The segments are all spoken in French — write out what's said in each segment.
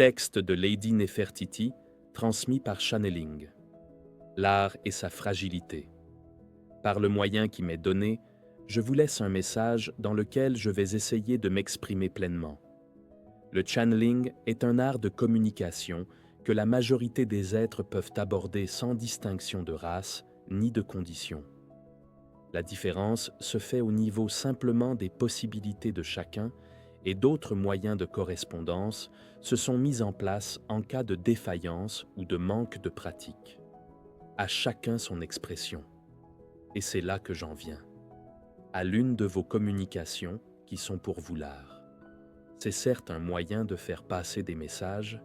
Texte de Lady Nefertiti, transmis par Channeling. L'art et sa fragilité. Par le moyen qui m'est donné, je vous laisse un message dans lequel je vais essayer de m'exprimer pleinement. Le channeling est un art de communication que la majorité des êtres peuvent aborder sans distinction de race ni de condition. La différence se fait au niveau simplement des possibilités de chacun et d'autres moyens de correspondance se sont mis en place en cas de défaillance ou de manque de pratique. À chacun son expression. Et c'est là que j'en viens. À l'une de vos communications qui sont pour vous l'art. C'est certes un moyen de faire passer des messages,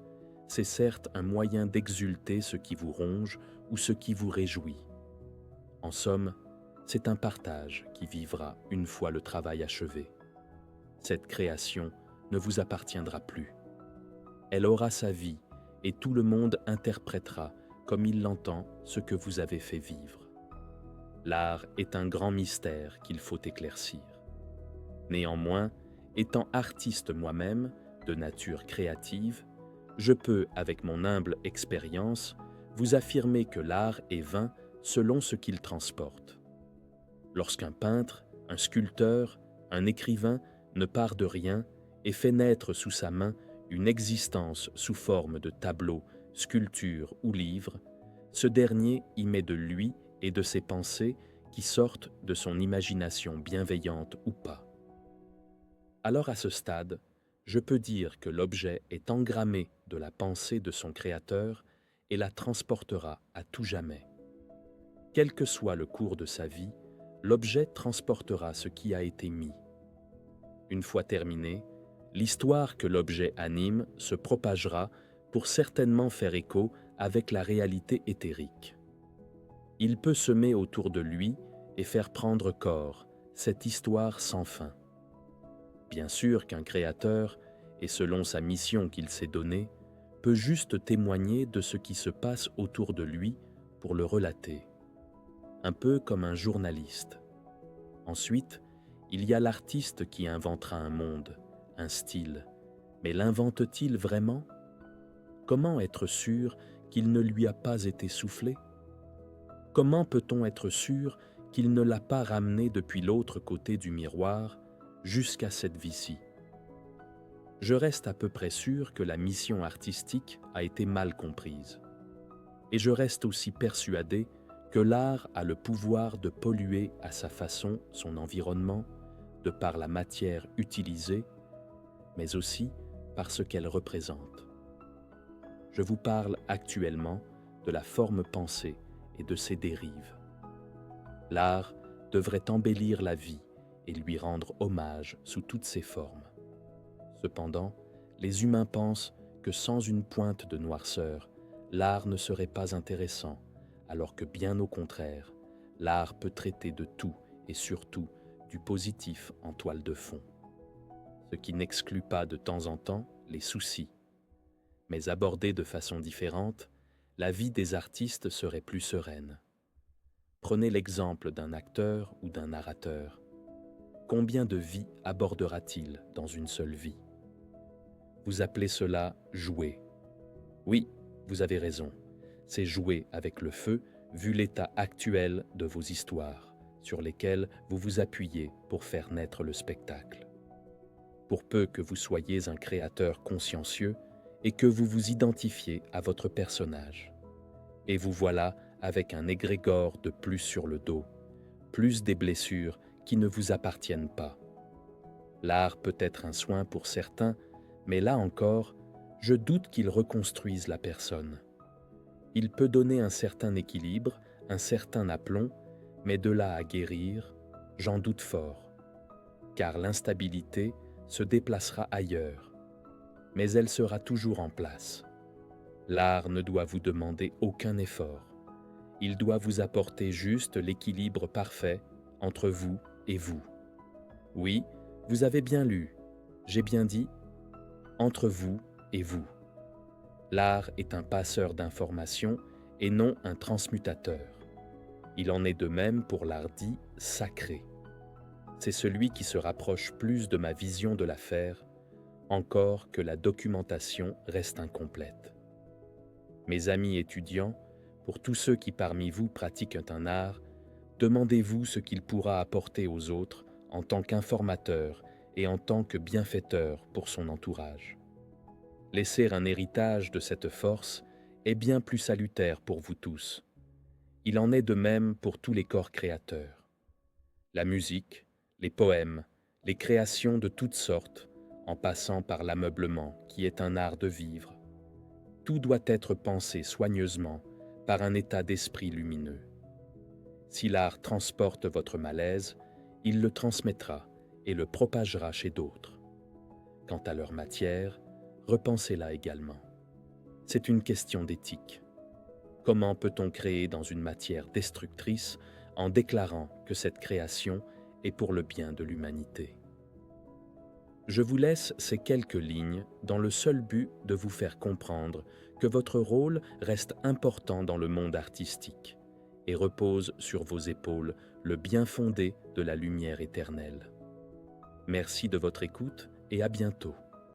c'est certes un moyen d'exulter ce qui vous ronge ou ce qui vous réjouit. En somme, c'est un partage qui vivra une fois le travail achevé. Cette création ne vous appartiendra plus. Elle aura sa vie et tout le monde interprétera comme il l'entend ce que vous avez fait vivre. L'art est un grand mystère qu'il faut éclaircir. Néanmoins, étant artiste moi-même, de nature créative, je peux, avec mon humble expérience, vous affirmer que l'art est vain selon ce qu'il transporte. Lorsqu'un peintre, un sculpteur, un écrivain ne part de rien et fait naître sous sa main une existence sous forme de tableau, sculpture ou livre, ce dernier y met de lui et de ses pensées qui sortent de son imagination bienveillante ou pas. Alors à ce stade, je peux dire que l'objet est engrammé de la pensée de son créateur et la transportera à tout jamais. Quel que soit le cours de sa vie, l'objet transportera ce qui a été mis. Une fois terminé, l'histoire que l'objet anime se propagera pour certainement faire écho avec la réalité éthérique. Il peut semer autour de lui et faire prendre corps cette histoire sans fin. Bien sûr qu'un créateur, et selon sa mission qu'il s'est donnée, peut juste témoigner de ce qui se passe autour de lui pour le relater. Un peu comme un journaliste. Ensuite, il y a l'artiste qui inventera un monde, un style. Mais l'invente-t-il vraiment? Comment être sûr qu'il ne lui a pas été soufflé? Comment peut-on être sûr qu'il ne l'a pas ramené depuis l'autre côté du miroir jusqu'à cette vie-ci? Je reste à peu près sûr que la mission artistique a été mal comprise. Et je reste aussi persuadé que l'art a le pouvoir de polluer à sa façon son environnement, de par la matière utilisée, mais aussi par ce qu'elle représente. Je vous parle actuellement de la forme pensée et de ses dérives. L'art devrait embellir la vie et lui rendre hommage sous toutes ses formes. Cependant, les humains pensent que sans une pointe de noirceur, l'art ne serait pas intéressant, alors que bien au contraire, l'art peut traiter de tout et surtout du positif en toile de fond. Ce qui n'exclut pas de temps en temps les soucis. Mais abordée de façon différente, la vie des artistes serait plus sereine. Prenez l'exemple d'un acteur ou d'un narrateur. Combien de vies abordera-t-il dans une seule vie? Vous appelez cela jouer. Oui, vous avez raison. C'est jouer avec le feu vu l'état actuel de vos histoires, sur lesquelles vous vous appuyez pour faire naître le spectacle. Pour peu que vous soyez un créateur consciencieux et que vous vous identifiez à votre personnage. Et vous voilà avec un égrégore de plus sur le dos, plus des blessures qui ne vous appartiennent pas. L'art peut être un soin pour certains, mais là encore, je doute qu'il reconstruise la personne. Il peut donner un certain équilibre, un certain aplomb, mais de là à guérir, j'en doute fort, car l'instabilité se déplacera ailleurs, mais elle sera toujours en place. L'art ne doit vous demander aucun effort. Il doit vous apporter juste l'équilibre parfait entre vous et vous. Oui, vous avez bien lu, j'ai bien dit entre vous et vous. L'art est un passeur d'informations et non un transmutateur. Il en est de même pour l'art dit sacré. C'est celui qui se rapproche plus de ma vision de l'affaire, encore que la documentation reste incomplète. Mes amis étudiants, pour tous ceux qui parmi vous pratiquent un art, demandez-vous ce qu'il pourra apporter aux autres en tant qu'informateur et en tant que bienfaiteur pour son entourage. Laisser un héritage de cette force est bien plus salutaire pour vous tous. Il en est de même pour tous les corps créateurs. La musique, les poèmes, les créations de toutes sortes, en passant par l'ameublement qui est un art de vivre. Tout doit être pensé soigneusement par un état d'esprit lumineux. Si l'art transporte votre malaise, il le transmettra et le propagera chez d'autres. Quant à leur matière, repensez-la également. C'est une question d'éthique. Comment peut-on créer dans une matière destructrice en déclarant que cette création est pour le bien de l'humanité? Je vous laisse ces quelques lignes dans le seul but de vous faire comprendre que votre rôle reste important dans le monde artistique et repose sur vos épaules le bien fondé de la lumière éternelle. Merci de votre écoute et à bientôt.